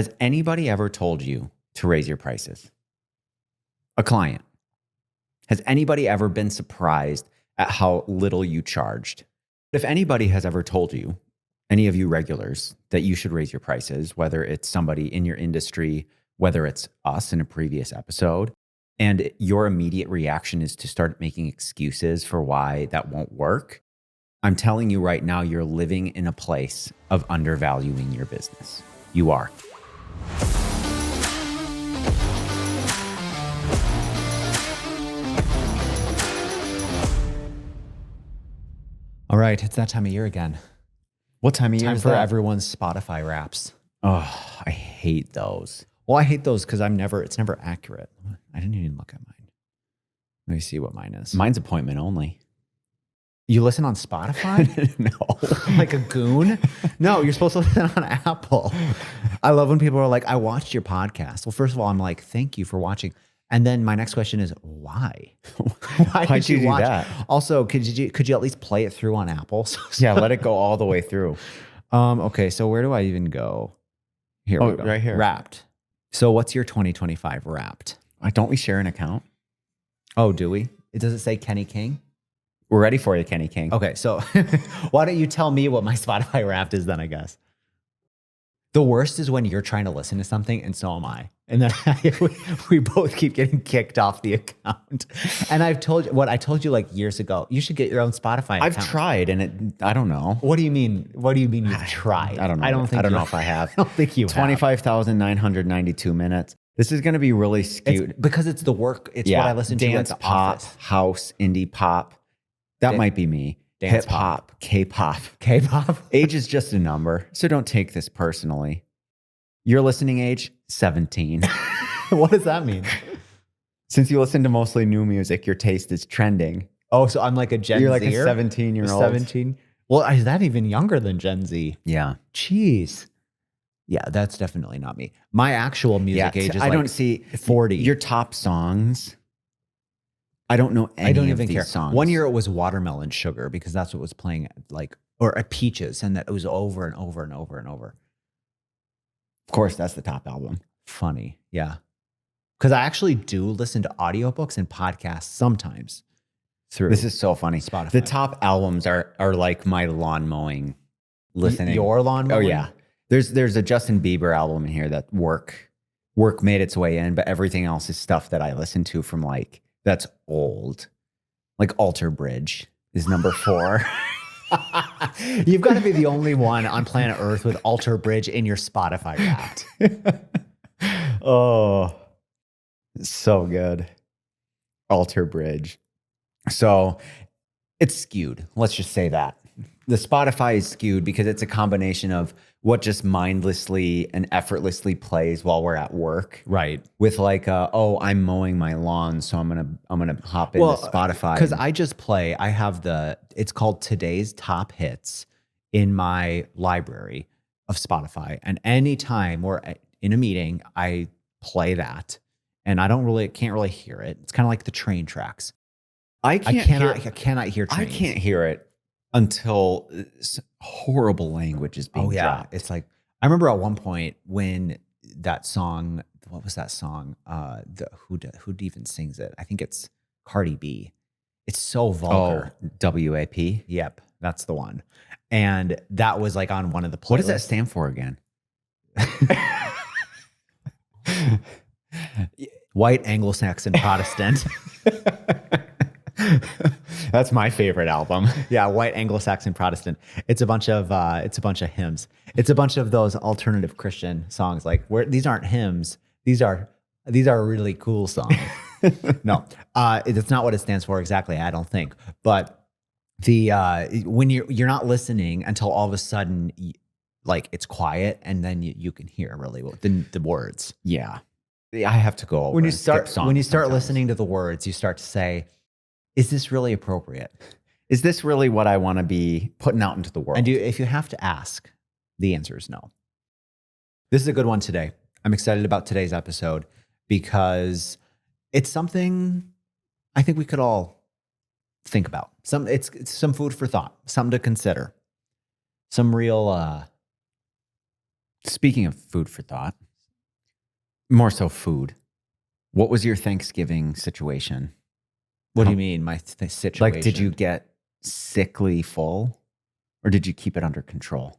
Has anybody ever told you to raise your prices? A client. Has anybody ever been surprised at how little you charged? If anybody has ever told you, any of you regulars, that you should raise your prices, whether it's somebody in your industry, whether it's us in a previous episode, and your immediate reaction is to start making excuses for why that won't work, I'm telling you right now, you're living in a place of undervaluing your business. You are. All right, it's that time of year again. What time of year Time is for that? everyone's Spotify Wraps. Oh, I hate those. Well, I hate those because it's never accurate. I didn't even look at mine. Let me see what mine is. Mine's appointment only. You listen on Spotify? No. Like a goon? No, you're supposed to listen on Apple. I love when people are like, I watched your podcast. Well, first of all, I'm like, thank you for watching. And then my next question is, why? Why Why'd you do watch? that? Also, could you at least play it through on Apple? Yeah, let it go all the way through. Okay, so where do I even go? Here we go. Right here. Wrapped. So what's your 2025 Wrapped? Don't we share an account? Oh, do we? Does it say Kenny King? We're ready for you, Kenny King. Okay, so why don't you tell me what my Spotify Wrapped is then, I guess. The worst is when you're trying to listen to something and so am I. And then we both keep getting kicked off the account. And I told you like years ago, you should get your own Spotify account. I've tried and I don't know. What do you mean? What do you mean you've tried? I don't know. I don't know if I have. I don't think you have. 25,992 minutes. This is going to be really skewed. Because it's the work. It's what I listen to at dance, the pop, office. house, indie pop. That might be me. Dance Hip hop, K-pop. K-pop. Age is just a number, so don't take this personally. Your listening age, 17. What does that mean? Since you listen to mostly new music, your taste is trending. Oh, so I'm like a Gen Z. You're like a 17-year-old. 17. Well, is that even younger than Gen Z? Yeah. Jeez. Yeah, that's definitely not me. My actual music age is I like don't see 40. Your top songs. I don't know any I don't of even these care. songs. One year it was Watermelon Sugar because that's what was playing or at Peaches, and that it was over and over and over and over. Of course, that's the top album. Funny. Yeah. Because I actually do listen to audiobooks and podcasts sometimes through This is so funny. Spotify. The top albums are like my lawn mowing listening. Your lawn mowing? Oh yeah. There's a Justin Bieber album in here that work made its way in, but everything else is stuff that I listen to from that's old. Like Alter Bridge is number 4. You've got to be the only one on planet Earth with Alter Bridge in your Spotify Wrapped. Oh, so good. Alter Bridge. So it's skewed. Let's just say that. The Spotify is skewed because it's a combination of what just mindlessly and effortlessly plays while we're at work. Right. With I'm mowing my lawn, so I'm gonna hop into Spotify. Because I have it's called Today's Top Hits in my library of Spotify. And anytime we're in a meeting, I play that. And I can't really hear it. It's kind of like the train tracks. I cannot hear trains. I can't hear it until horrible language is being dropped. It's like, I remember at one point when that song, what was that song? Who even sings it? I think it's Cardi B. It's so vulgar. Oh, WAP? Yep, that's the one. And that was like on one of the playlists. What does that stand for again? White Anglo-Saxon Protestant. That's my favorite album. Yeah, White Anglo-Saxon Protestant. It's a bunch of hymns. It's a bunch of those alternative Christian songs. These aren't hymns. These are really cool songs. No, it's not what it stands for exactly. I don't think. But when you're not listening until all of a sudden, it's quiet, and then you can hear really well the words. Yeah, I have to go over when you start sometimes. listening to the words, you start to say, is this really appropriate? Is this really what I want to be putting out into the world? And if you have to ask, the answer is no. This is a good one today. I'm excited about today's episode because it's something I think we could all think about. It's some food for thought, something to consider. Some real... Speaking of food for thought. More so food. What was your Thanksgiving situation? What do How- you mean, my situation? Like, did you get sickly full or did you keep it under control?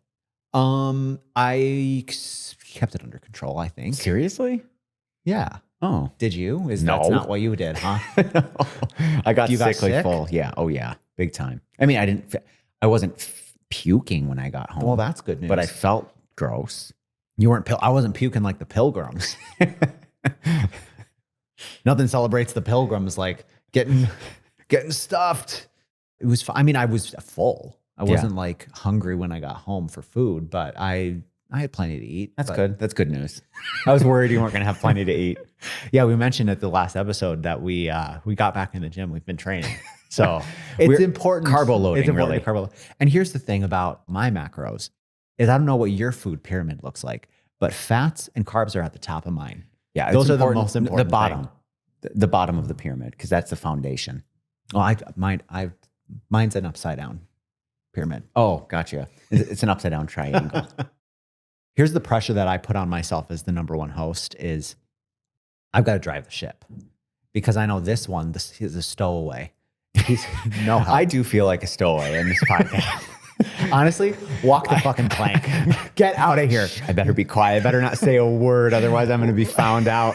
I kept it under control, I think. Seriously? Yeah. Oh, Did you? That's No. not what you did, huh? No. I got You got sickly sick? full. Yeah. Oh, yeah. Big time. I mean, I wasn't puking when I got home. Well, that's good news. But I felt gross. You weren't. I wasn't puking like the pilgrims. Nothing celebrates the pilgrims like getting stuffed. It was. I mean, I was full. I wasn't like hungry when I got home for food, but I had plenty to eat. That's but- good. That's good news. I was worried you weren't going to have plenty to eat. Yeah, we mentioned at the last episode that we got back in the gym. We've been training, so it's We're important. carbo loading, It's important really. to carbo. And here's the thing about my macros is I don't know what your food pyramid looks like, but fats and carbs are at the top of mine. Yeah. Those it's are the most important The bottom. The bottom of the pyramid, because that's the foundation. Well, mine's an upside down pyramid. Oh, gotcha. It's an upside down triangle. Here's the pressure that I put on myself as the number one host is I've got to drive the ship because I know this is a stowaway. He's no help. I do feel like a stowaway in this podcast. Honestly, walk the fucking plank. Get out of here. I better be quiet. I better not say a word, otherwise I'm going to be found out.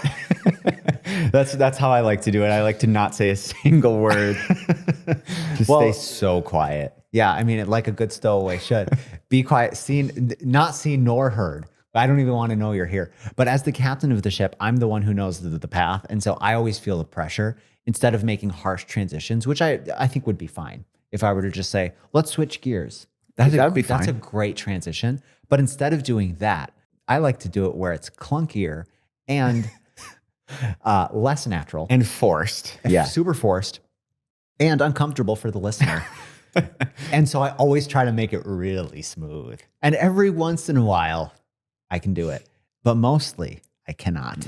That's how I like to do it. I like to not say a single word. Just stay so quiet. Yeah, I mean, like a good stowaway should. Be quiet, not seen nor heard. I don't even want to know you're here. But as the captain of the ship, I'm the one who knows the path. And so I always feel the pressure instead of making harsh transitions, which I think would be fine if I were to just say, let's switch gears. That would be fine. That's a great transition. But instead of doing that, I like to do it where it's clunkier and less natural. And forced. Yeah. Super forced and uncomfortable for the listener. And so I always try to make it really smooth. And every once in a while, I can do it. But mostly, I cannot.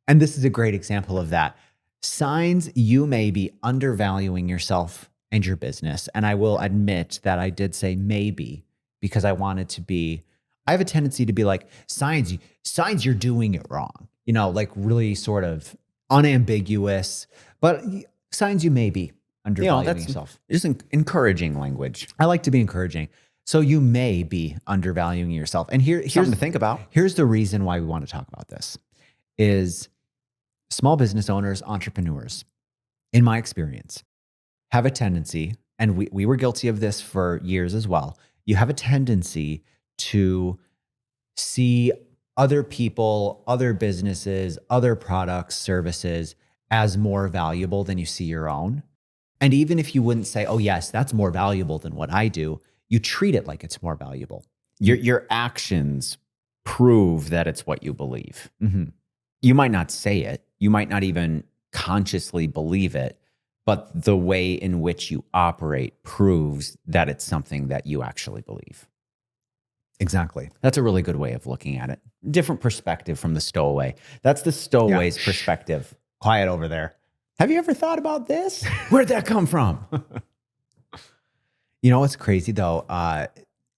And this is a great example of that. Signs you may be undervaluing yourself and your business. And I will admit that I did say maybe because I wanted to be, I have a tendency to be like, signs you're doing it wrong. You know, like really sort of unambiguous, but signs you may be undervaluing yourself. Just encouraging language. I like to be encouraging. So you may be undervaluing yourself. And here's something to think about. Here's the reason why we want to talk about this is small business owners, entrepreneurs, in my experience, have a tendency, and we were guilty of this for years as well. You have a tendency to see other people, other businesses, other products, services as more valuable than you see your own. And even if you wouldn't say, oh, yes, that's more valuable than what I do, you treat it like it's more valuable. Your actions prove that it's what you believe. Mm-hmm. You might not say it. You might not even consciously believe it, but the way in which you operate proves that it's something that you actually believe. Exactly. That's a really good way of looking at it. Different perspective from the stowaway. That's the stowaway's perspective. Quiet over there. Have you ever thought about this? Where'd that come from? You know what's crazy though?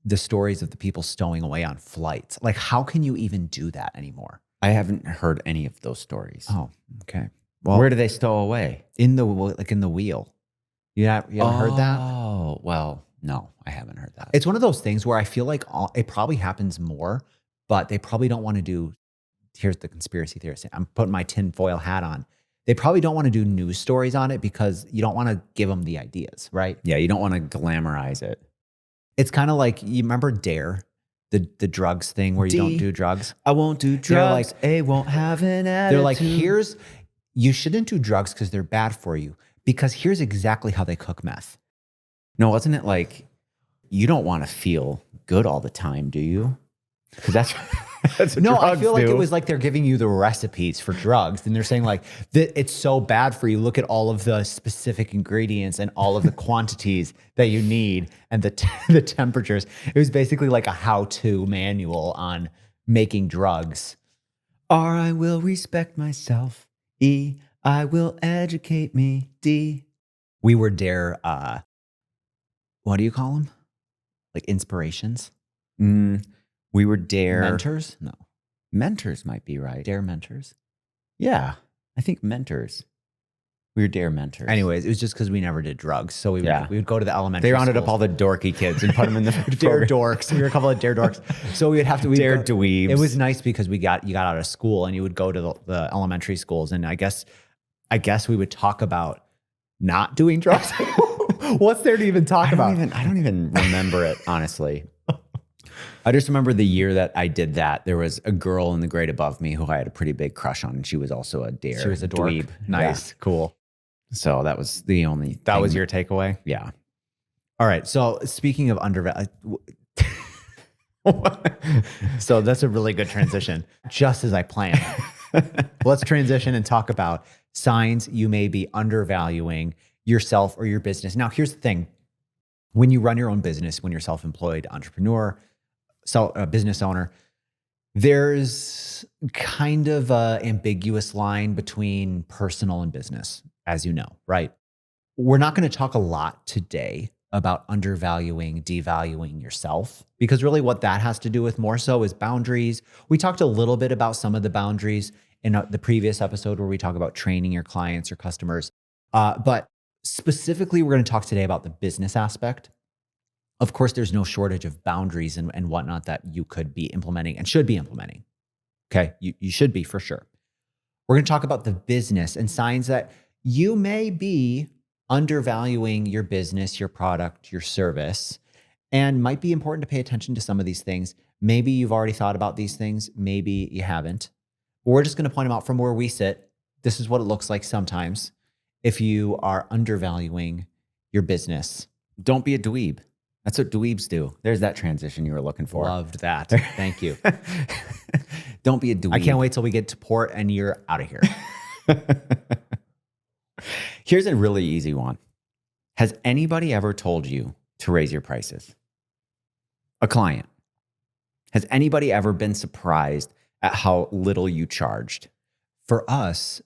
The stories of the people stowing away on flights. Like, how can you even do that anymore? I haven't heard any of those stories. Oh, okay. Well, where do they stow away? In the wheel. You haven't heard that? Oh, well, no, I haven't heard that. It's one of those things where I feel like it probably happens more, but they probably don't want to do. Here's the conspiracy theorist. I'm putting my tinfoil hat on. They probably don't want to do news stories on it because you don't want to give them the ideas, right? Yeah, you don't want to glamorize it. It's kind of like, you remember Dare, the drugs thing where you don't do drugs? I won't do drugs. A won't have an attitude. They're like, you shouldn't do drugs because they're bad for you. Because here's exactly how they cook meth. No, wasn't it like, you don't want to feel good all the time, do you? Because that's what no, I feel like do. it was like they're giving you the recipes for drugs. And they're saying like, that it's so bad for you. Look at all of the specific ingredients and all of the quantities that you need and the temperatures. It was basically like a how-to manual on making drugs. R, I will respect myself. E, I will educate me. D. We were Dare, what do you call them? Like inspirations? We were Dare. Mentors? No. Mentors might be right. Dare mentors. Yeah. I think mentors. We were dare mentors. Anyways, it was just because we never did drugs. So we would go to the elementary They rounded up schools. all the dorky kids and put them in the Dare dorks. We were a couple of dare dorks. So we would have to Dare dweebs. It was nice because you got out of school and you would go to the elementary schools, and I guess we would talk about not doing drugs. What's there to even talk about? I don't even remember it, honestly. I just remember the year that I did that. There was a girl in the grade above me who I had a pretty big crush on, and she was also a dare. She was a dork. dweeb. Nice. Yeah. Cool. So that was the only That thing. was your takeaway? Yeah. All right. So speaking of undervalue, so that's a really good transition, just as I planned. Let's transition and talk about signs you may be undervaluing yourself or your business. Now, here's the thing. When you run your own business, when you're self-employed entrepreneur, business owner, there's kind of an ambiguous line between personal and business, as you know, right? We're not going to talk a lot today about undervaluing, devaluing yourself, because really what that has to do with more so is boundaries. We talked a little bit about some of the boundaries in the previous episode where we talk about training your clients, your customers. But specifically, we're going to talk today about the business aspect. Of course, there's no shortage of boundaries and whatnot that you could be implementing and should be implementing. Okay, you should be for sure. We're going to talk about the business and signs that you may be undervaluing your business, your product, your service, and might be important to pay attention to some of these things. Maybe you've already thought about these things. Maybe you haven't. But we're just going to point them out from where we sit. This is what it looks like sometimes if you are undervaluing your business. Don't be a dweeb. That's what dweebs do. There's that transition you were looking for. Loved that. Thank you. Don't be a dweeb. I can't wait till we get to port and you're out of here. Here's a really easy one. Has anybody ever told you to raise your prices? A client. Has anybody ever been surprised at how little you charged? For us,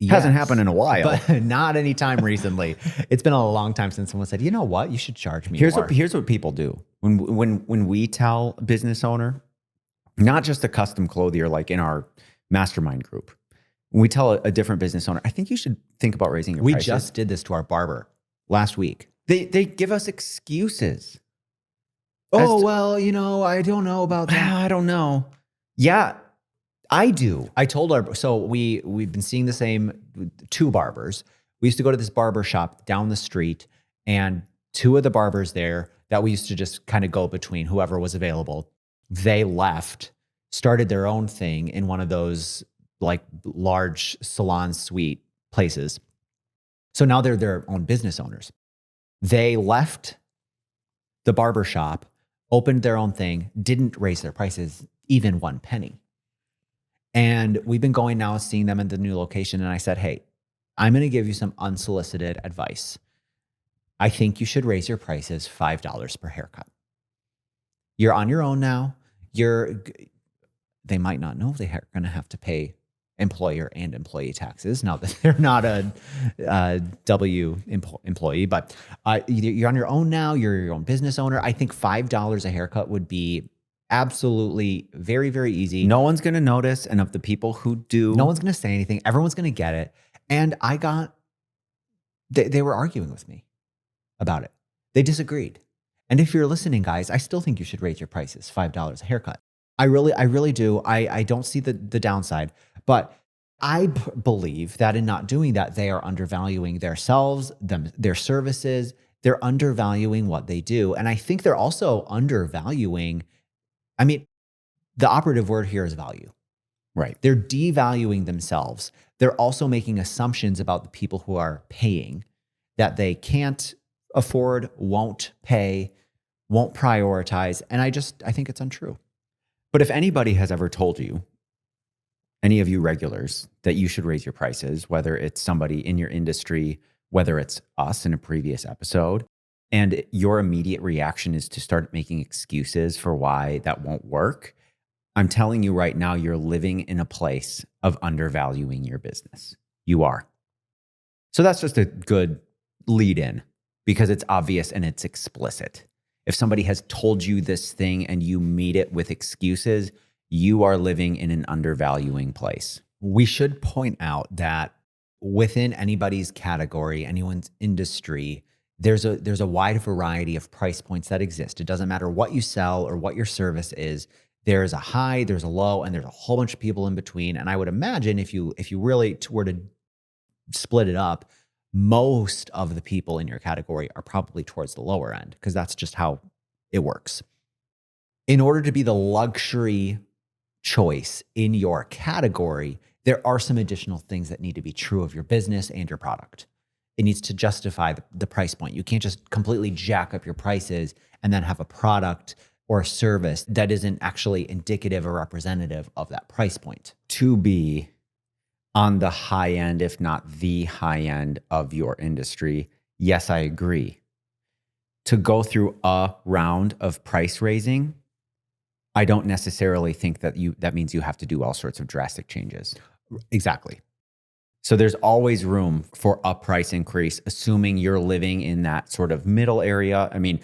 Hasn't happened in a while. but not anytime recently. It's been a long time since someone said, you know what, you should charge me Here's more. here's what people do. When we tell a business owner, not just a custom clothier like in our mastermind group, when we tell a different business owner, I think you should think about raising your We prices. just did this to our barber last week. They give us excuses. Well, I don't know about that. I don't know. Yeah, I do. I told we've been seeing the same two barbers. We used to go to this barber shop down the street, and two of the barbers there that we used to just kind of go between whoever was available, they left, started their own thing in one of those like large salon suite places. So now they're their own business owners. They left the barber shop, opened their own thing, didn't raise their prices even one penny. And we've been going now, seeing them in the new location. And I said, hey, I'm going to give you some unsolicited advice. I think you should raise your prices $5 per haircut. You're on your own now. They might not know they're going to have to pay employer and employee taxes now that they're not a W employee, but you're on your own now. You're your own business owner. I think $5 a haircut would be absolutely very, very easy. No one's going to notice. And of the people who do, No one's going to say anything. Everyone's going to get it. And they were arguing with me about it. They disagreed. And if you're listening, guys, I still think you should raise your prices, $5 a haircut. I really do. I don't see the downside, but I believe that in not doing that, they are undervaluing themselves, their services. They're undervaluing what they do. And I think they're also undervaluing, the operative word here is value. right? They're devaluing themselves. They're also making assumptions about the people who are paying that they can't afford, won't pay, won't prioritize. And I think it's untrue. But if anybody has ever told you, any of you regulars, that you should raise your prices, whether it's somebody in your industry, whether it's us in a previous episode, and your immediate reaction is to start making excuses for why that won't work, I'm telling you right now, you're living in a place of undervaluing your business. You are. So that's just a good lead in because it's obvious and it's explicit. If somebody has told you this thing and you meet it with excuses, you are living in an undervaluing place. We should point out that within anybody's category, anyone's industry, there's a wide variety of price points that exist. It doesn't matter what you sell or what your service is. There's a high, there's a low, and there's a whole bunch of people in between. And I would imagine if you really were to split it up, most of the people in your category are probably towards the lower end because that's just how it works. In order to be the luxury choice in your category, there are some additional things that need to be true of your business and your product. It needs to justify the price point. You can't just completely jack up your prices and then have a product or a service that isn't actually indicative or representative of that price point. To be on the high end, if not the high end of your industry, yes, I agree. To go through a round of price raising, I don't necessarily think that means you have to do all sorts of drastic changes. Exactly. So there's always room for a price increase, assuming you're living in that sort of middle area. I mean,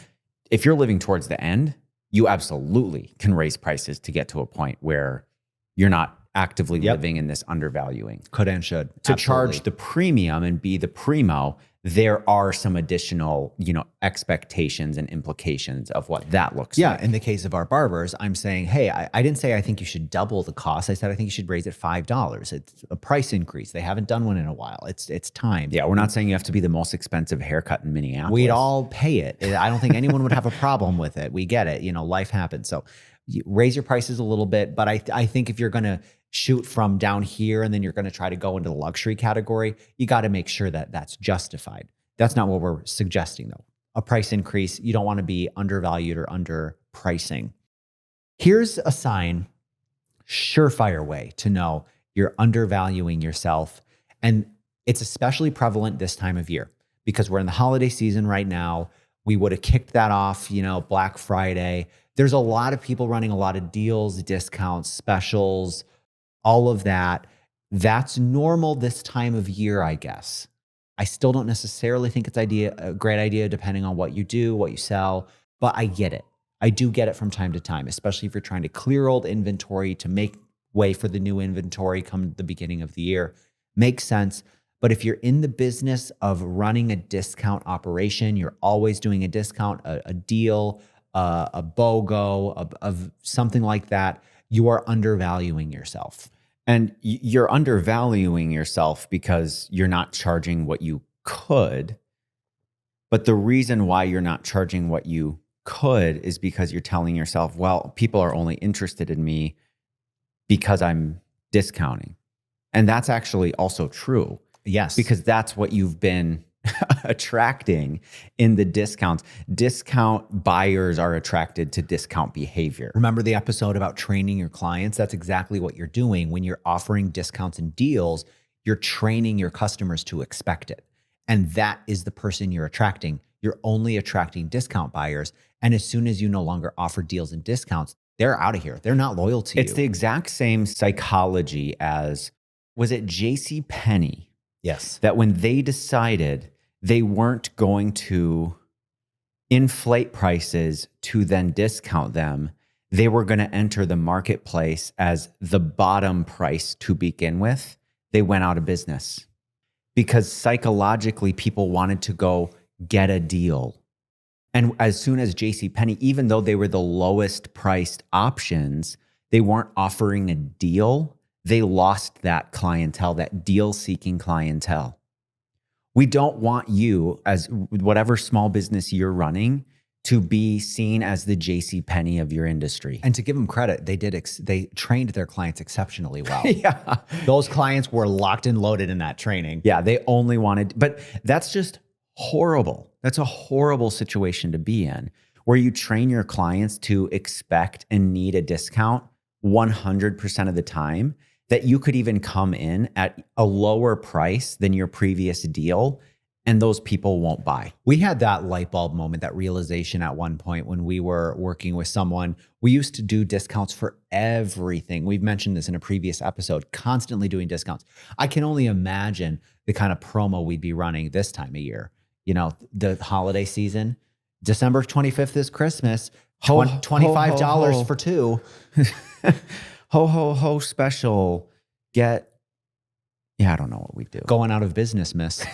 if you're living towards the end, you absolutely can raise prices to get to a point where you're not actively living in this undervaluing. Could and should. To charge the premium and be the primo, there are some additional, expectations and implications of what that looks like. Yeah, in the case of our barbers, I'm saying, hey, I didn't say I think you should double the cost. I said I think you should raise it $5. It's a price increase. They haven't done one in a while. It's time. Yeah, we're not saying you have to be the most expensive haircut in Minneapolis. We'd all pay it. I don't think anyone would have a problem with it. We get it. Life happens. So you raise your prices a little bit. But I think if you're going to shoot from down here and then you're going to try to go into the luxury category, you got to make sure that that's justified. That's not what we're suggesting, though. A price increase, you don't want to be undervalued or underpricing. Here's a sign, surefire way to know you're undervaluing yourself. And it's especially prevalent this time of year because we're in the holiday season right now. We would have kicked that off, Black Friday. There's a lot of people running a lot of deals, discounts, specials, all of that. That's normal this time of year, I guess. I still don't necessarily think it's a great idea depending on what you do, what you sell, but I get it. I do get it from time to time, especially if you're trying to clear old inventory to make way for the new inventory come the beginning of the year. Makes sense. But if you're in the business of running a discount operation, you're always doing a discount, a deal, a BOGO, of something like that, you are undervaluing yourself. And you're undervaluing yourself because you're not charging what you could. But the reason why you're not charging what you could is because you're telling yourself, well, people are only interested in me because I'm discounting. And that's actually also true. Yes. Because that's what you've been attracting in the discounts. Discount buyers are attracted to discount behavior. Remember the episode about training your clients? That's exactly what you're doing. When you're offering discounts and deals, you're training your customers to expect it. And that is the person you're attracting. You're only attracting discount buyers. And as soon as you no longer offer deals and discounts, they're out of here. They're not loyal to you. It's the exact same psychology as, was it J.C. Penney? Yes. That when they decided they weren't going to inflate prices to then discount them, they were going to enter the marketplace as the bottom price to begin with. They went out of business because psychologically people wanted to go get a deal. And as soon as JCPenney, even though they were the lowest priced options, they weren't offering a deal. They lost that clientele, that deal-seeking clientele. We don't want you, as whatever small business you're running, to be seen as the JCPenney of your industry. And to give them credit, they trained their clients exceptionally well. Yeah. Those clients were locked and loaded in that training. Yeah, they only wanted, but that's just horrible. That's a horrible situation to be in, where you train your clients to expect and need a discount 100% of the time, that you could even come in at a lower price than your previous deal, and those people won't buy. We had that light bulb moment, that realization at one point when we were working with someone. We used to do discounts for everything. We've mentioned this in a previous episode, constantly doing discounts. I can only imagine the kind of promo we'd be running this time of year. You know, the holiday season, December 25th is Christmas, $25 for two. ho, ho, ho special. Yeah, I don't know what we do. Going out of business, miss.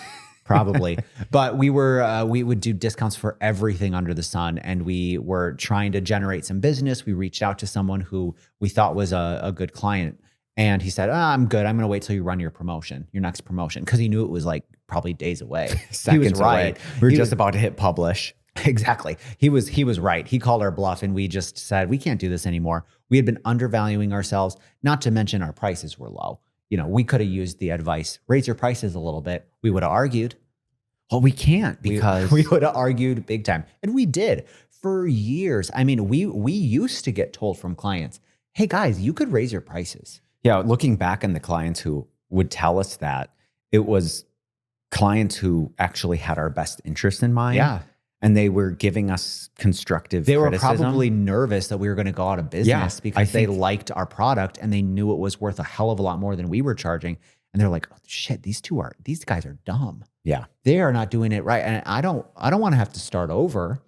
Probably. But we would do discounts for everything under the sun. And we were trying to generate some business. We reached out to someone who we thought was a good client. And he said, I'm good. I'm going to wait till you run your promotion, your next promotion. Because he knew it was like probably days away. He was right. We were just about to hit publish. Exactly. He was right. He called our bluff and we just said, we can't do this anymore. We had been undervaluing ourselves, not to mention our prices were low. We could have used the advice, raise your prices a little bit. We would have argued. Well, we can't because we would have argued big time. And we did for years. I mean, we used to get told from clients, hey guys, you could raise your prices. Yeah. Looking back on the clients who would tell us that, it was clients who actually had our best interest in mind. Yeah. And they were giving us constructive criticism. They were probably nervous that we were going to go out of business because they liked our product and they knew it was worth a hell of a lot more than we were charging. And they're like, oh, shit, these guys are dumb. Yeah. They are not doing it right. And I don't want to have to start over.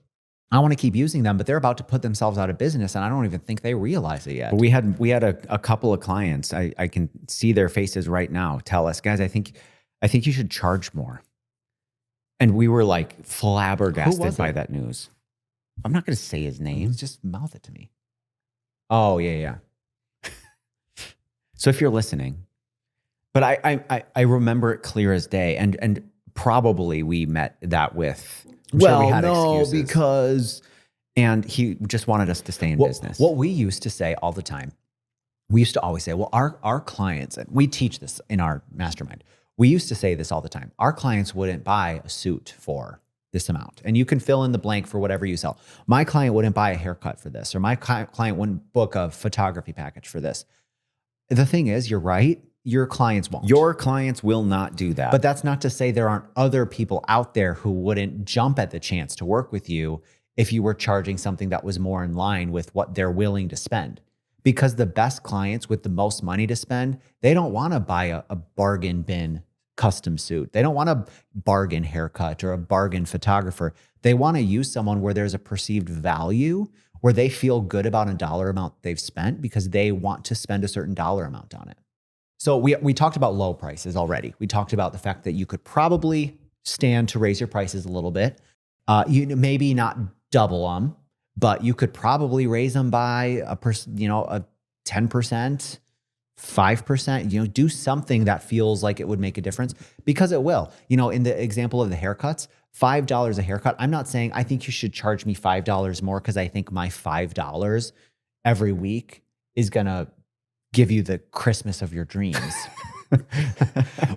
I want to keep using them, but they're about to put themselves out of business. And I don't even think they realize it yet. But we had a couple of clients. I can see their faces right now. Tell us, guys, I think you should charge more. And we were like flabbergasted by that news. I'm not going to say his name. Just mouth it to me. Oh, yeah. So if you're listening, but I remember it clear as day. And probably we met that with, excuses. And he just wanted us to stay in business. What we used to say all the time, we used to always say, well, our clients, and we teach this in our mastermind. We used to say this all the time. Our clients wouldn't buy a suit for this amount. And you can fill in the blank for whatever you sell. My client wouldn't buy a haircut for this, or my client wouldn't book a photography package for this. The thing is, you're right. Your clients won't. Your clients will not do that. But that's not to say there aren't other people out there who wouldn't jump at the chance to work with you if you were charging something that was more in line with what they're willing to spend. Because the best clients with the most money to spend, they don't want to buy a bargain bin custom suit. They don't want a bargain haircut or a bargain photographer. They want to use someone where there's a perceived value, where they feel good about a dollar amount they've spent because they want to spend a certain dollar amount on it. So we talked about low prices already. We talked about the fact that you could probably stand to raise your prices a little bit. Maybe not double them, but you could probably raise them by a 10%, 5%, do something that feels like it would make a difference, because it will. In the example of the haircuts, $5 a haircut. I'm not saying I think you should charge me $5 more because I think my $5 every week is going to give you the Christmas of your dreams.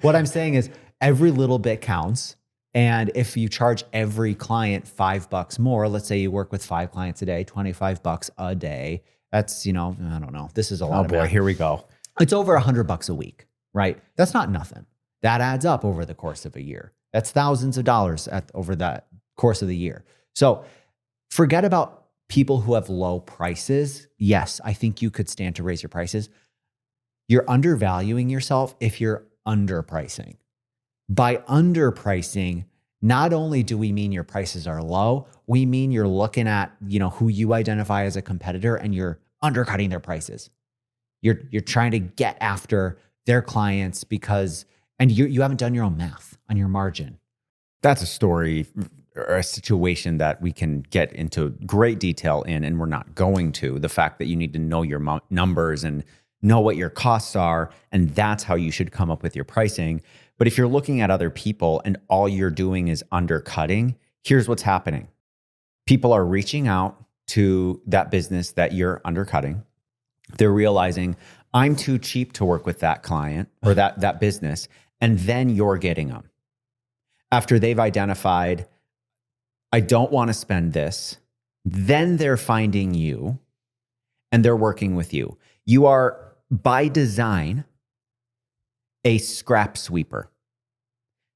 What I'm saying is every little bit counts. And if you charge every client $5 more, let's say you work with 5 clients a day, $25 a day. That's, I don't know. This is a lot of math. Here we go. It's over $100 a week, right? That's not nothing. That adds up over the course of a year. That's thousands of dollars over that course of the year. So forget about people who have low prices. Yes, I think you could stand to raise your prices. You're undervaluing yourself if you're underpricing. By underpricing, not only do we mean your prices are low, we mean you're looking at, who you identify as a competitor and you're undercutting their prices. You're trying to get after their clients and you haven't done your own math on your margin. That's a story or a situation that we can get into great detail in, and we're not going to. The fact that you need to know your numbers and know what your costs are, and that's how you should come up with your pricing. But if you're looking at other people and all you're doing is undercutting, here's what's happening. People are reaching out to that business that you're undercutting. They're realizing, I'm too cheap to work with that client or that business. And then you're getting them. After they've identified, I don't want to spend this, then they're finding you and they're working with you. You are, by design, a scrap sweeper.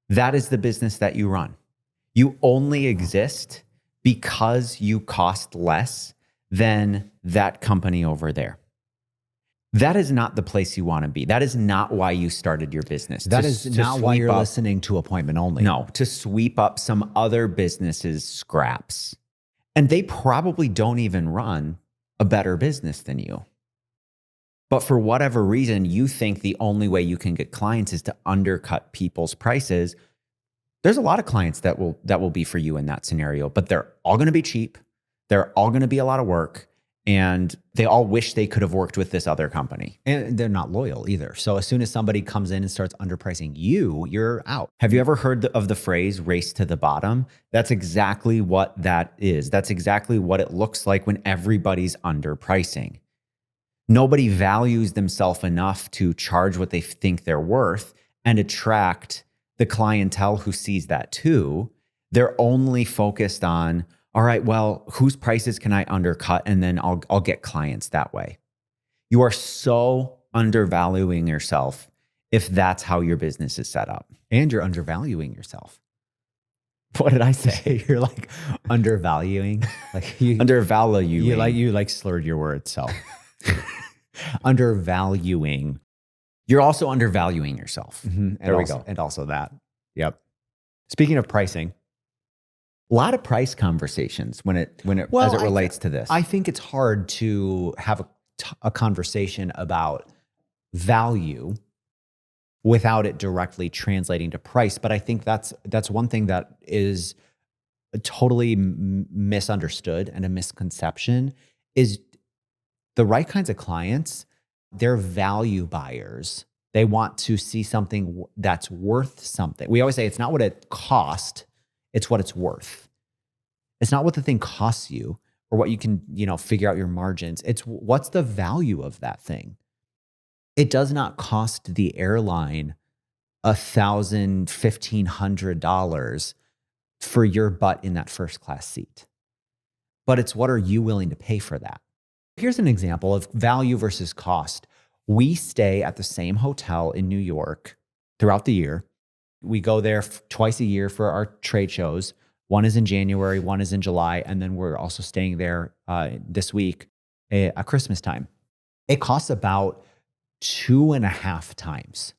That is the business that you run. You only exist because you cost less than that company over there. That is not the place you want to be. That is not why you started your business. That is not why you're listening to Appointment Only. No, to sweep up some other businesses' scraps. And they probably don't even run a better business than you. But for whatever reason, you think the only way you can get clients is to undercut people's prices. There's a lot of clients that will be for you in that scenario, but they're all going to be cheap. They're all going to be a lot of work, and they all wish they could have worked with this other company. And they're not loyal either. So as soon as somebody comes in and starts underpricing you, you're out. Have you ever heard of the phrase race to the bottom? That's exactly what that is. That's exactly what it looks like when everybody's underpricing. Nobody values themselves enough to charge what they think they're worth and attract the clientele who sees that too. They're only focused on, all right, well, whose prices can I undercut? And then I'll get clients that way. You are so undervaluing yourself if that's how your business is set up. And you're undervaluing yourself. What did I say? You're like undervaluing. Like you Undervaluing. you slurred your words. So undervaluing. You're also undervaluing yourself. Mm-hmm. There we go. And also that. Yep. Speaking of pricing, A lot of price conversations as it relates to this. I think it's hard to have a conversation about value without it directly translating to price. But I think that's one thing that is totally misunderstood and a misconception is the right kinds of clients, they're value buyers. They want to see something that's worth something. We always say it's not what it cost, it's what it's worth. It's not what the thing costs you or what you can, figure out your margins. It's what's the value of that thing. It does not cost the airline $1,000, $1,500 for your butt in that first class seat. But it's what are you willing to pay for that? Here's an example of value versus cost. We stay at the same hotel in New York throughout the year. We go there twice a year for our trade shows. One is in January, one is in July, and then we're also staying there this week at Christmas time. It costs about 2.5 times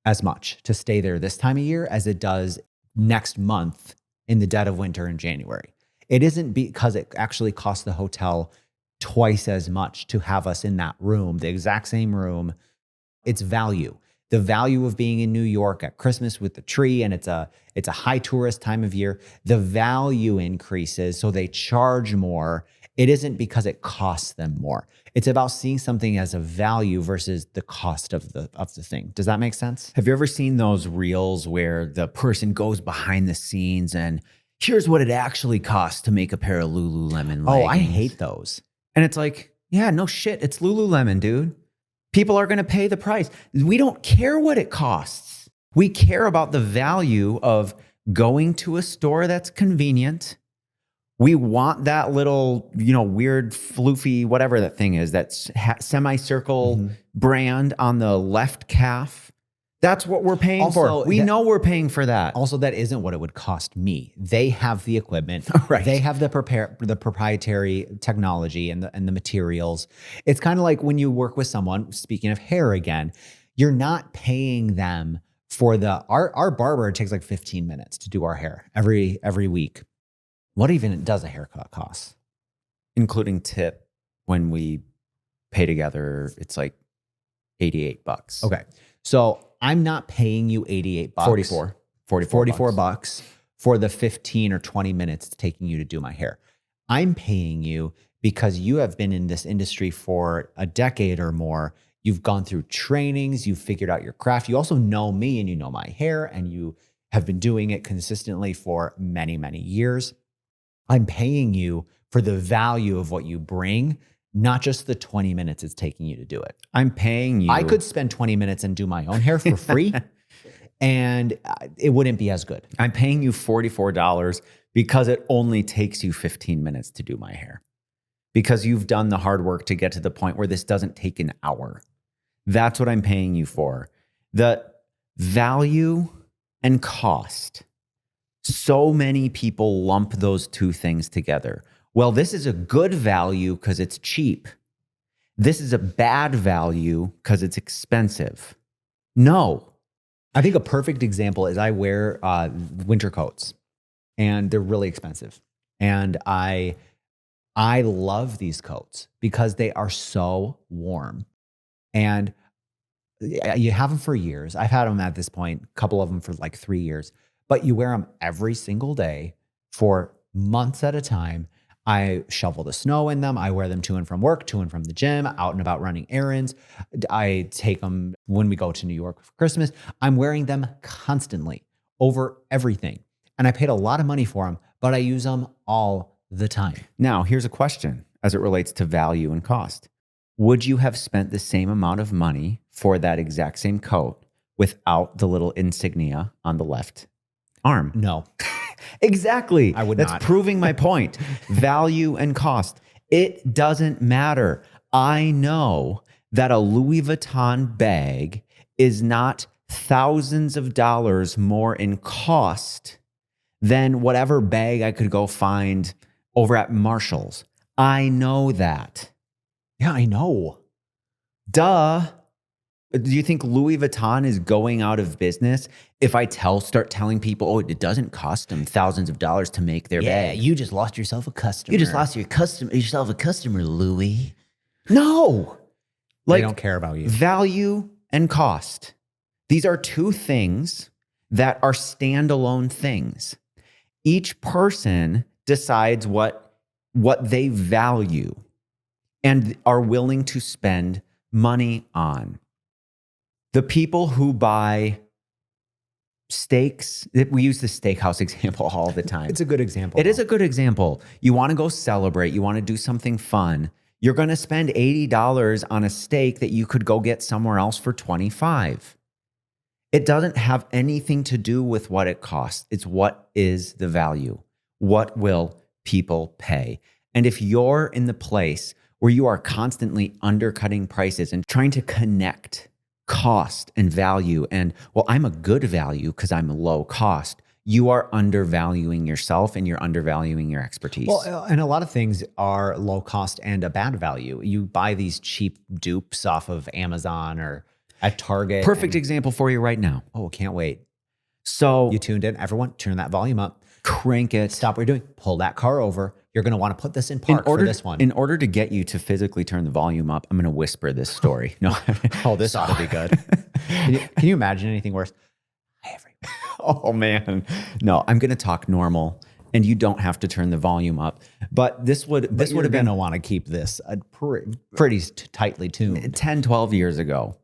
as much to stay there this time of year as it does next month in the dead of winter in January. It isn't because it actually costs the hotel twice as much to have us in that room, the exact same room. It's value. The value of being in New York at Christmas with the tree, and it's a high tourist time of year. The value increases, so they charge more. It isn't because it costs them more. It's about seeing something as a value versus the cost of the thing. Does that make sense? Have you ever seen those reels where the person goes behind the scenes and here's what it actually costs to make a pair of Lululemon leggings? Oh, I hate those. And it's like, yeah, no shit. It's Lululemon, dude. People are going to pay the price. We don't care what it costs. We care about the value of going to a store that's convenient. We want that little, weird, floofy, whatever that thing is, that semicircle brand on the left calf. That's what we're paying for. We know we're paying for that. Also, that isn't what it would cost me. They have the equipment. Right. They have the proprietary technology and the materials. It's kind of like when you work with someone, speaking of hair again, you're not paying them for our barber takes like 15 minutes to do our hair every week. What even does a haircut cost? Including tip, when we pay together, it's like $88. Okay. So I'm not paying you $88. $44 for the 15 or 20 minutes it's taking you to do my hair. I'm paying you because you have been in this industry for a decade or more. You've gone through trainings, you've figured out your craft. You also know me and you know my hair, and you have been doing it consistently for many, many years. I'm paying you for the value of what you bring, not just the 20 minutes it's taking you to do it. I'm paying you. I could spend 20 minutes and do my own hair for free and it wouldn't be as good. I'm paying you $44 because it only takes you 15 minutes to do my hair. Because you've done the hard work to get to the point where this doesn't take an hour. That's what I'm paying you for. The value and cost. So many people lump those two things together. Well, this is a good value because it's cheap. This is a bad value because it's expensive. No. I think a perfect example is I wear winter coats and they're really expensive. And I love these coats because they are so warm. And you have them for years. I've had them at this point, a couple of them for like 3 years, but you wear them every single day for months at a time. I shovel the snow in them. I wear them to and from work, to and from the gym, out and about running errands. I take them when we go to New York for Christmas. I'm wearing them constantly over everything. And I paid a lot of money for them, but I use them all the time. Now, here's a question as it relates to value and cost. Would you have spent the same amount of money for that exact same coat without the little insignia on the left arm? No. Exactly. I would That's not. proving my point. Value and cost. It doesn't matter. I know that a Louis Vuitton bag is not thousands of dollars more in cost than whatever bag I could go find over at Marshall's. I know that. Yeah, I know. Duh. Do you think Louis Vuitton is going out of business if I start telling people, oh, it doesn't cost them thousands of dollars to make their bag? You just lost yourself a customer. You just lost yourself a customer, Louis. No. They don't care about you. Value and cost. These are two things that are standalone things. Each person decides what they value and are willing to spend money on. The people who buy steaks, we use the steakhouse example all the time. It's a good example. It is a good example. You want to go celebrate, you want to do something fun. You're going to spend $80 on a steak that you could go get somewhere else for $25. It doesn't have anything to do with what it costs. It's what is the value? What will people pay? And if you're in the place where you are constantly undercutting prices and trying to connect cost and value and, well, I'm a good value because I'm low cost, you are undervaluing yourself and you're undervaluing your expertise. Well, and a lot of things are low cost and a bad value. You buy these cheap dupes off of Amazon or at Target. Perfect example for you right now. Oh, can't wait. So You tuned in. Everyone, turn that volume up. crank it. Stop what you're doing. Pull that car over. You're going to want to put this in park for this one. In order to get you to physically turn the volume up, I'm going to whisper this story. No. Oh, this ought to be good. Can you imagine anything worse? Hi, everyone. Oh, man. No, I'm going to talk normal and you don't have to turn the volume up. But this would have You're been going to want to keep this pretty tightly tuned. 10, 12 years ago.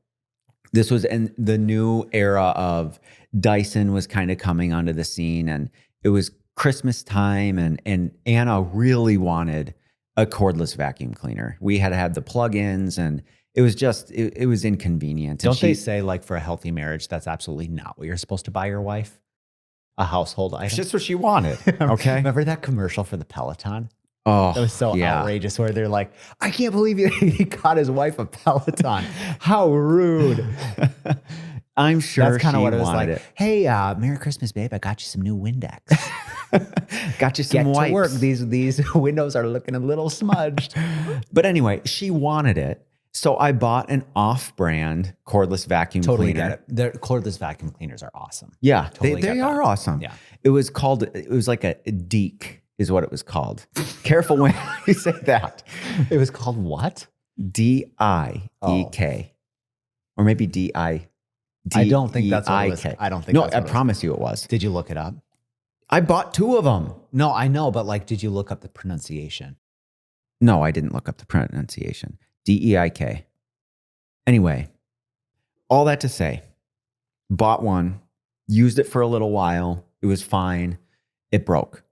This was in the new era of Dyson was kind of coming onto the scene, and it was Christmas time, and Anna really wanted a cordless vacuum cleaner. We had the plugins, and it was just, it was inconvenient. Don't they say, like, for a healthy marriage, that's absolutely not what you're supposed to buy your wife? A household item? It's just what she wanted. Okay. Remember that commercial for the Peloton? Oh, That was so yeah. outrageous, where they're like, I can't believe he got his wife a Peloton. How rude. I'm sure That's kind of she what it was wanted like. it. Hey, Merry Christmas, babe. I got you some new Windex. Got you some Get wipes. to work. These windows are looking a little smudged. But anyway, she wanted it. So I bought an off-brand cordless vacuum Totally cleaner. get it. Their cordless vacuum cleaners are awesome. Yeah, Totally they get that. are awesome. Yeah. It was like a Deke is what it was called. Careful when you say that. It was called what? DIEK. Or maybe DI. I don't think that's what it was. DIK. I don't think No, that's I what it was. promise you it was. Did you look it up? I bought 2 of them. No, I know, but like, did you look up the pronunciation? No, I didn't look up the pronunciation. DEIK. Anyway, all that to say, bought one, used it for a little while. It was fine. It broke.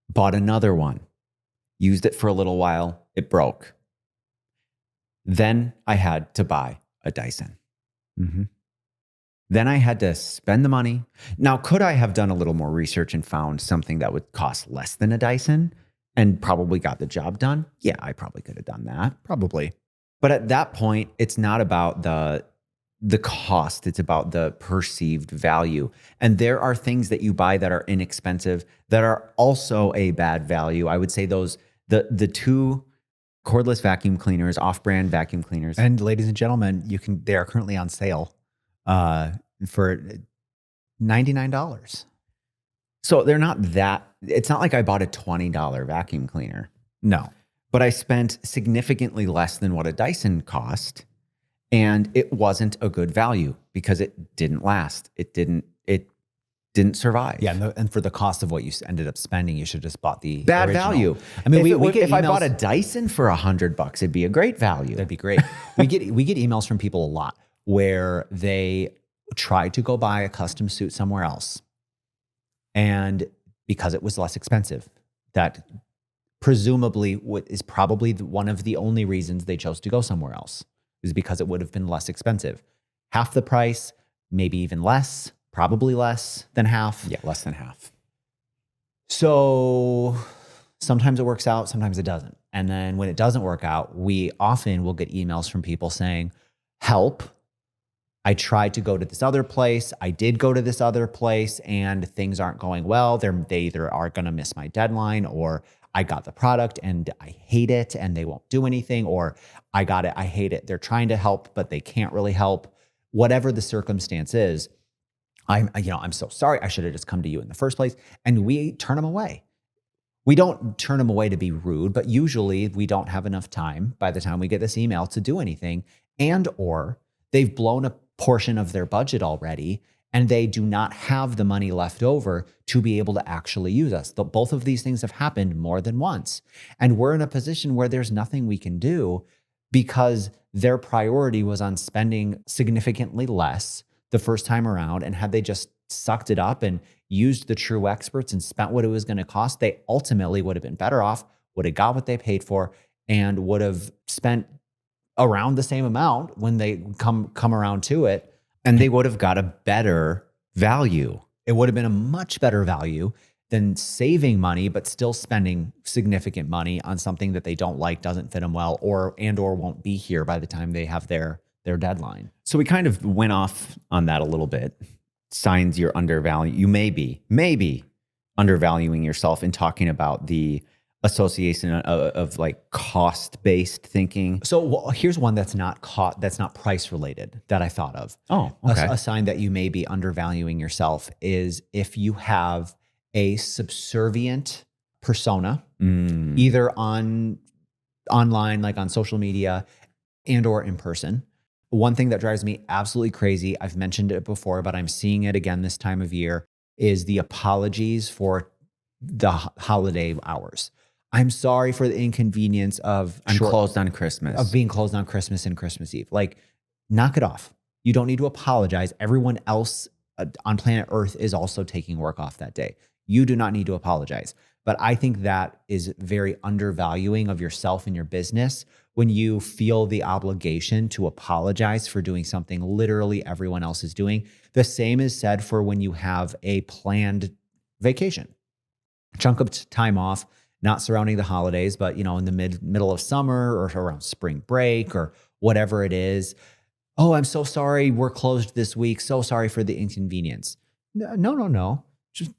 Bought another one, used it for a little while. It broke. Then I had to buy a Dyson. Mm-hmm. Then I had to spend the money. Now, could I have done a little more research and found something that would cost less than a Dyson and probably got the job done? Yeah, I probably could have done that. Probably. But at that point, it's not about the cost. It's about the perceived value. And there are things that you buy that are inexpensive that are also a bad value. I would say the 2 cordless vacuum cleaners, off-brand vacuum cleaners. And ladies and gentlemen, they are currently on sale for $99. So they're not that, it's not like I bought a $20 vacuum cleaner, No. but I spent significantly less than what a Dyson cost. And it wasn't a good value because it didn't last. It didn't survive. Yeah, and for the cost of what you ended up spending, you should just bought the Bad original. value. I mean, if I bought a Dyson for $100, it'd be a great value. That'd be great. we get emails from people a lot where they try to go buy a custom suit somewhere else, and because it was less expensive, that presumably is probably one of the only reasons they chose to go somewhere else, is because it would have been less expensive. Half the price, maybe even less, probably less than half. Yeah, less than half. So sometimes it works out, sometimes it doesn't. And then when it doesn't work out, we often will get emails from people saying, help, I tried to go to this other place. I did go to this other place and things aren't going well. They either are going to miss my deadline, or I got the product and I hate it and they won't do anything, or I got it, I hate it. They're trying to help, but they can't really help. Whatever the circumstance is, I'm so sorry. I should have just come to you in the first place. And we turn them away. We don't turn them away to be rude, but usually we don't have enough time by the time we get this email to do anything, and or they've blown a portion of their budget already and they do not have the money left over to be able to actually use us. Both of these things have happened more than once. And we're in a position where there's nothing we can do because their priority was on spending significantly less the first time around. And had they just sucked it up and used the true experts and spent what it was going to cost, they ultimately would have been better off, would have got what they paid for, and would have spent around the same amount when they come around to it. And they would have got a better value. It would have been a much better value than saving money, but still spending significant money on something that they don't like, doesn't fit them well, or won't be here by the time they have their deadline. So we kind of went off on that a little bit. Signs you're undervaluing. You may be undervaluing yourself in talking about the association of like cost-based thinking. So here's one that's not price related that I thought of. Oh, okay. A sign that you may be undervaluing yourself is if you have a subservient persona, either online, like on social media, and or in person. One thing that drives me absolutely crazy, I've mentioned it before, but I'm seeing it again this time of year, is the apologies for the holiday hours. I'm sorry for the inconvenience of closed on Christmas. Of being closed on Christmas and Christmas Eve. Like, knock it off. You don't need to apologize. Everyone else on planet Earth is also taking work off that day. You do not need to apologize. But I think that is very undervaluing of yourself and your business when you feel the obligation to apologize for doing something literally everyone else is doing. The same is said for when you have a planned vacation, chunk of time off, not surrounding the holidays, but in the middle of summer or around spring break or whatever it is. Oh, I'm so sorry, we're closed this week. So sorry for the inconvenience. No. Just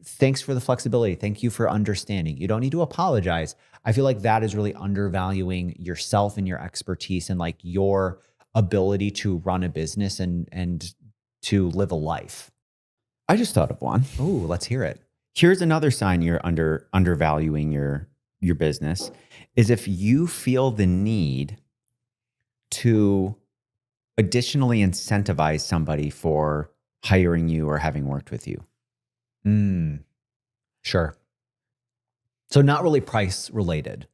thanks for the flexibility. Thank you for understanding. You don't need to apologize. I feel like that is really undervaluing yourself and your expertise and like your ability to run a business and to live a life. I just thought of one. Oh, let's hear it. Here's another sign you're undervaluing your business is if you feel the need to additionally incentivize somebody for hiring you or having worked with you. Sure. So not really price related,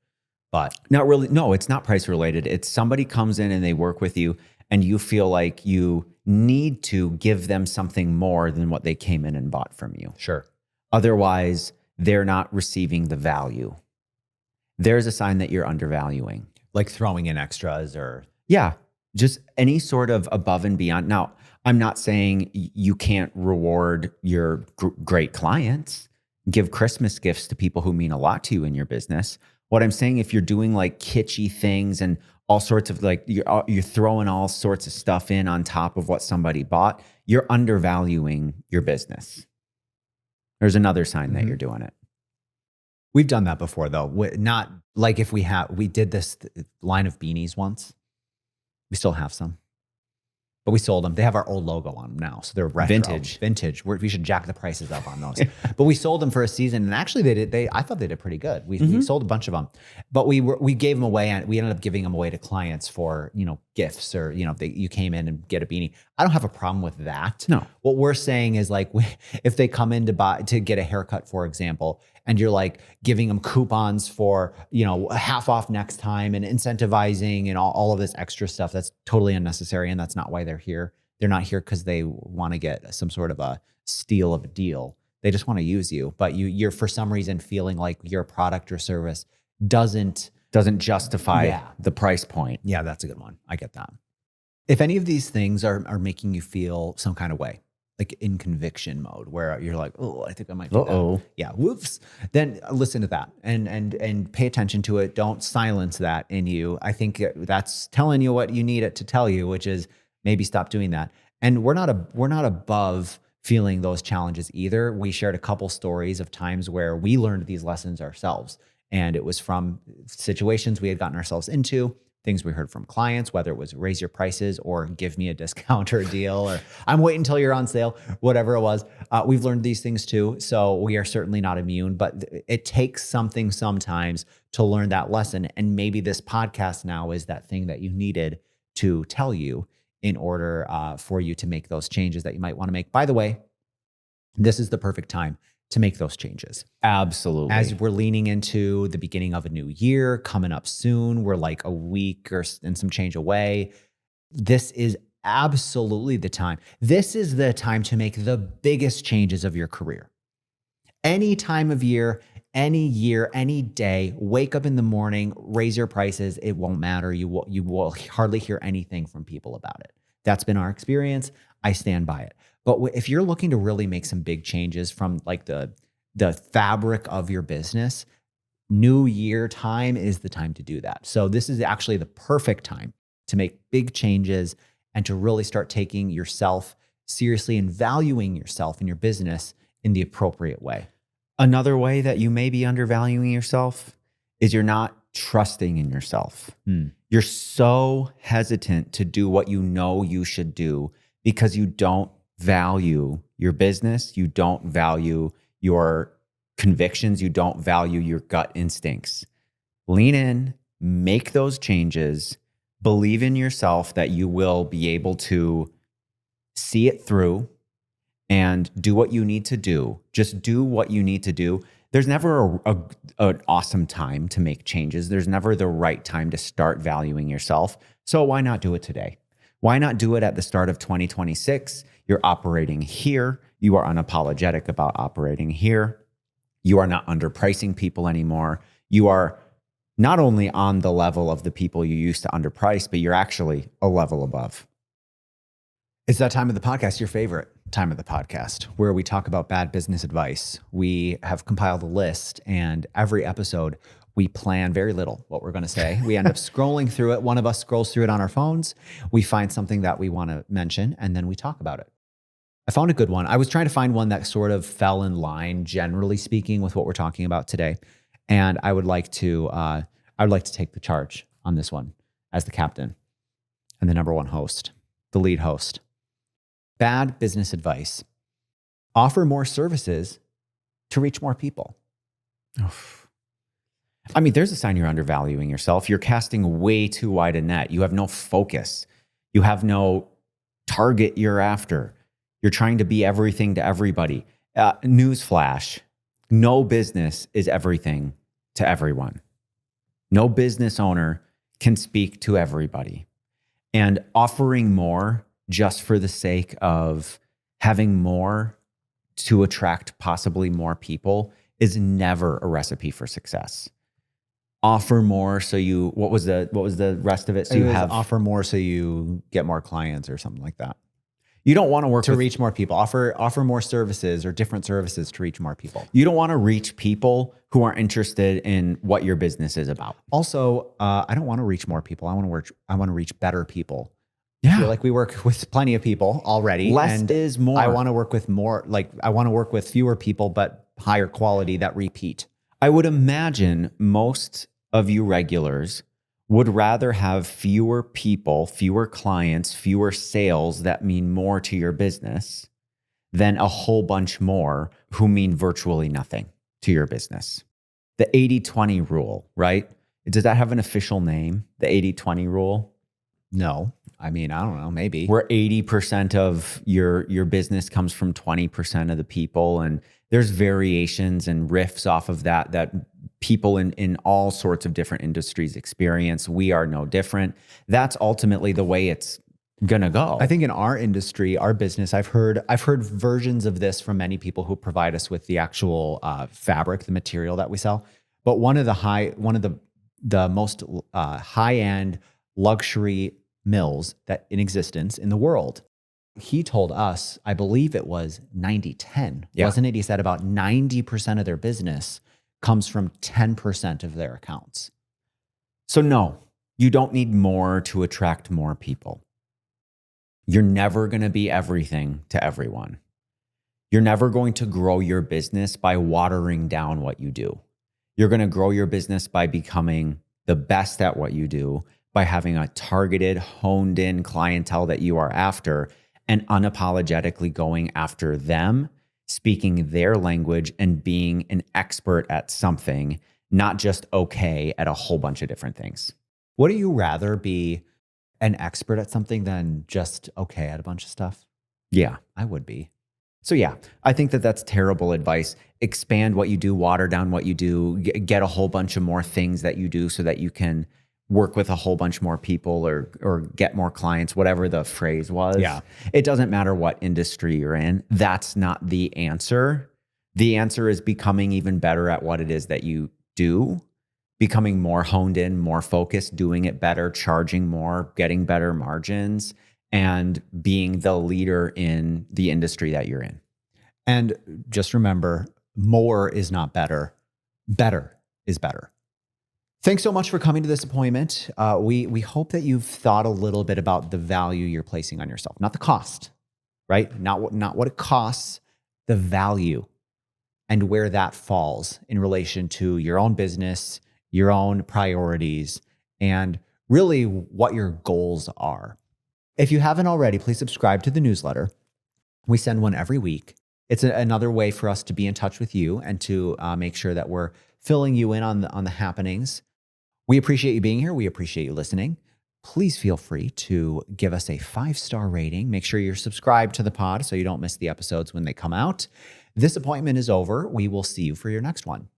but not really. No, it's not price related. It's somebody comes in and they work with you and you feel like you need to give them something more than what they came in and bought from you. Sure. Otherwise, they're not receiving the value. There's a sign that you're undervaluing. Like throwing in extras or... Yeah, just any sort of above and beyond. Now, I'm not saying you can't reward your great clients, give Christmas gifts to people who mean a lot to you in your business. What I'm saying, if you're doing like kitschy things and all sorts of like, you're throwing all sorts of stuff in on top of what somebody bought, you're undervaluing your business. There's another sign that you're doing it. We've done that before though. Not like if we did this line of beanies once. We still have some. But we sold them. They have our old logo on them now. So they're retro. Vintage. We should jack the prices up on those. But we sold them for a season. And actually I thought they did pretty good. We sold a bunch of them. But we gave them away, and we ended up giving them away to clients for, gifts, or, you came in and get a beanie. I don't have a problem with that. No. What we're saying is, like, if they come in to get a haircut, for example, and you're like giving them coupons for, half off next time and incentivizing and all of this extra stuff, that's totally unnecessary. And that's not why they're here. They're not here because they want to get some sort of a steal of a deal. They just want to use you. But you're for some reason feeling like your product or service doesn't justify the price point. Yeah, that's a good one. I get that. If any of these things are making you feel some kind of way, like in conviction mode, where you're like, oh, I think I might do that. Yeah, whoops. Then listen to that and pay attention to it. Don't silence that in you. I think that's telling you what you need it to tell you, which is maybe stop doing that. And we're not above feeling those challenges either. We shared a couple stories of times where we learned these lessons ourselves. And it was from situations we had gotten ourselves into, things we heard from clients, whether it was raise your prices or give me a discount or a deal, or I'm waiting until you're on sale, whatever it was. We've learned these things too. So we are certainly not immune, but it takes something sometimes to learn that lesson. And maybe this podcast now is that thing that you needed to tell you in order for you to make those changes that you might want to make. By the way, this is the perfect time to make those changes. Absolutely. As we're leaning into the beginning of a new year coming up soon, we're like a week and some change away. This is absolutely the time. This is the time to make the biggest changes of your career. Any time of year, any day, wake up in the morning, raise your prices. It won't matter. You will hardly hear anything from people about it. That's been our experience. I stand by it. But if you're looking to really make some big changes from like the fabric of your business, new year time is the time to do that. So this is actually the perfect time to make big changes and to really start taking yourself seriously and valuing yourself and your business in the appropriate way. Another way that you may be undervaluing yourself is you're not trusting in yourself. You're so hesitant to do what you know you should do because you don't value your business. You don't value your convictions. You don't value your gut instincts. Lean in, make those changes, believe in yourself that you will be able to see it through and do what you need to do. Just do what you need to do. There's never an awesome time to make changes. There's never the right time to start valuing yourself. So why not do it today? Why not do it at the start of 2026? You're operating here. You are unapologetic about operating here. You are not underpricing people anymore. You are not only on the level of the people you used to underprice, but you're actually a level above. It's that time of the podcast, your favorite time of the podcast, where we talk about bad business advice. We have compiled a list, and every episode we plan very little what we're going to say. We end up scrolling through it. One of us scrolls through it on our phones. We find something that we want to mention, and then we talk about it. I found a good one. I was trying to find one that sort of fell in line, generally speaking, with what we're talking about today. And I would like to take the charge on this one as the captain and the number one host, the lead host. Bad business advice. Offer more services to reach more people. I mean, there's a sign you're undervaluing yourself. You're casting way too wide a net. You have no focus. You have no target you're after. You're trying to be everything to everybody. Newsflash, no business is everything to everyone. No business owner can speak to everybody. And offering more just for the sake of having more to attract possibly more people is never a recipe for success. Offer more so you, what was the rest of it? So you have offer more so you get more clients or something like that. You don't want to work to reach more people. Offer more services or different services to reach more people. You don't want to reach people who are interested in what your business is about. Also, I don't want to reach more people. I want to reach better people. Yeah. I feel like we work with plenty of people already. Less is more. I want to work with more, I want to work with fewer people, but higher quality that repeat. I would imagine most of you regulars would rather have fewer people, fewer clients, fewer sales that mean more to your business than a whole bunch more who mean virtually nothing to your business. The 80-20 rule, right? Does that have an official name? The 80-20 rule? No. I mean, I don't know, maybe. Where 80% of your business comes from 20% of the people. And there's variations and riffs off of that people in all sorts of different industries experience. We are no different. That's ultimately the way it's gonna go. I think in our industry, our business, I've heard versions of this from many people who provide us with the actual fabric, the material that we sell. But one of the most high-end luxury mills that in existence in the world, he told us, I believe it was 90-10, wasn't it? He said about 90% of their business comes from 10% of their accounts. So no, you don't need more to attract more people. You're never going to be everything to everyone. You're never going to grow your business by watering down what you do. You're going to grow your business by becoming the best at what you do, by having a targeted, honed in clientele that you are after and unapologetically going after them, speaking their language and being an expert at something, not just okay at a whole bunch of different things. Would you rather be an expert at something than just okay at a bunch of stuff? Yeah, I would be. So yeah, I think that's terrible advice. Expand what you do, water down what you do, get a whole bunch of more things that you do so that you can work with a whole bunch more people or get more clients, whatever the phrase was. Yeah. It doesn't matter what industry you're in. That's not the answer. The answer is becoming even better at what it is that you do, becoming more honed in, more focused, doing it better, charging more, getting better margins, and being the leader in the industry that you're in. And just remember, more is not better. Better is better. Thanks so much for coming to this appointment. We hope that you've thought a little bit about the value you're placing on yourself, not the cost, right? Not what it costs, the value and where that falls in relation to your own business, your own priorities, and really what your goals are. If you haven't already, please subscribe to the newsletter. We send one every week. It's another way for us to be in touch with you and to make sure that we're filling you in on the happenings. We appreciate you being here. We appreciate you listening. Please feel free to give us a 5-star rating. Make sure you're subscribed to the pod so you don't miss the episodes when they come out. This appointment is over. We will see you for your next one.